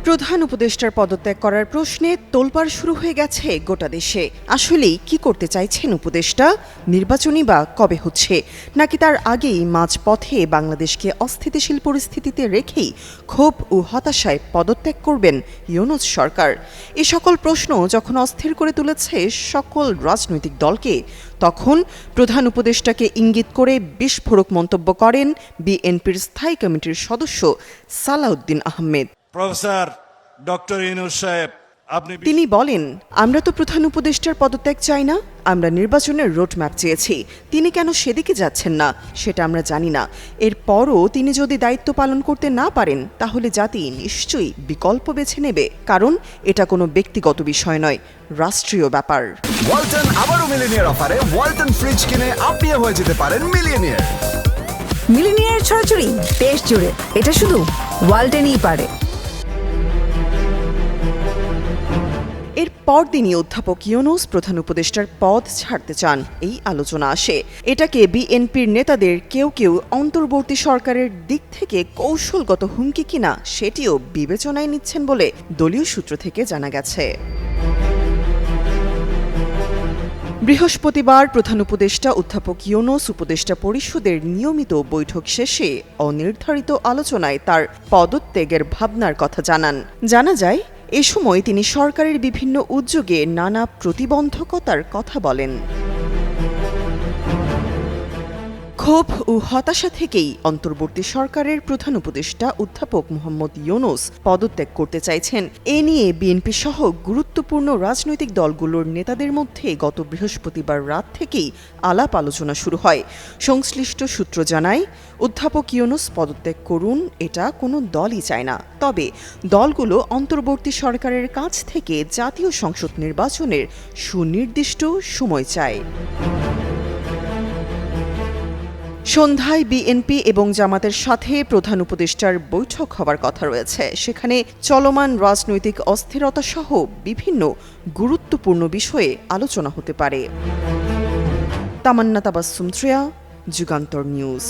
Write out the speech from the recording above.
প্রধান উপদেষ্টার পদত্যাগ করার প্রশ্নে তোলপাড় শুরু হয়ে গেছে গোটা দেশে। আসলেই কি করতে চাইছেন উপদেষ্টা? নির্বাচনই বা কবে হচ্ছে, নাকি তার আগেই মাঝপথে বাংলাদেশকে অস্থিতিশীল পরিস্থিতিতে রেখেই ক্ষোভ ও হতাশায় পদত্যাগ করবেন ইউনূস সরকার? এ সকল প্রশ্ন যখন অস্থির করে তুলেছে সকল রাজনৈতিক দলকে, তখন প্রধান উপদেষ্টাকে ইঙ্গিত করে বিস্ফোরক মন্তব্য করেন বিএনপির স্থায়ী কমিটির সদস্য সালাউদ্দিন আহমেদ। প্রফেসর ডক্টর ইউনূস সাহেব, তিনি বলেন, আমরা তো প্রধান উপদেষ্টার পদত্যাগ চাই না, আমরা নির্বাচনের রোডম্যাপ চেয়েছি। তিনি কেন সেদিকে যাচ্ছেন না সেটা আমরা জানি না। এরপরও তিনি যদি দায়িত্ব পালন করতে না পারেন, তাহলে জাতি নিশ্চয়ই বিকল্প বেছে নেবে, কারণ এটা কোনো ব্যক্তিগত বিষয় নয়, রাষ্ট্রীয় ব্যাপার। ওয়ালটন আবারও মিলিনিয়ার অফারে ওয়ালটন ফ্রিজ কিনে আপনিও হয়ে যেতে পারেন মিলিয়নিয়ার। মিলিনিয়ার ছড়াছড়ি দেশ জুড়ে, এটা শুধু ওয়ালটনই পারে। এর পরদিনই অধ্যাপক ইউনূস প্রধান উপদেষ্টার পদ ছাড়তে চান, এই আলোচনা আসে। এটাকে বিএনপির নেতাদের কেউ কেউ অন্তর্বর্তী সরকারের দিক থেকে কৌশলগত হুমকি কিনা সেটিও বিবেচনায় নিচ্ছেন বলে দলীয় সূত্র থেকে জানা গেছে। বৃহস্পতিবার প্রধান উপদেষ্টা অধ্যাপক ইউনূস উপদেষ্টা পরিষদের নিয়মিত বৈঠক শেষে অনির্ধারিত আলোচনায় তার পদত্যাগের ভাবনার কথা জানান। জানা যায়, এ সময় তিনি সরকারের বিভিন্ন উদ্যোগে নানা প্রতিবন্ধকতার কথা বলেন। ক্ষোভ ও হতাশা থেকেই অন্তর্বর্তী সরকারের প্রধান উপদেষ্টা অধ্যাপক মোহাম্মদ ইউনূস পদত্যাগ করতে চাইছেন। এ নিয়ে বিএনপি সহ গুরুত্বপূর্ণ রাজনৈতিক দলগুলোর নেতাদের মধ্যে গত বৃহস্পতিবার রাত থেকেই আলাপ আলোচনা শুরু হয়। সংশ্লিষ্ট সূত্র জানায়, অধ্যাপক ইউনূস পদত্যাগ করুন, এটা কোনো দলই চায় না। তবে দলগুলো অন্তর্বর্তী সরকারের কাছ থেকে জাতীয় সংসদ নির্বাচনের সুনির্দিষ্ট সময় চায়। সন্ধ্যায় বিএনপি এবং জামাতের সাথে প্রধান উপদেষ্টার বৈঠক হবার কথা রয়েছে। সেখানে চলমান রাজনৈতিক অস্থিরতা সহ বিভিন্ন গুরুত্বপূর্ণ বিষয়ে আলোচনা হতে পারে। তামান্না তাবাসসুম, যুগান্তর নিউজ।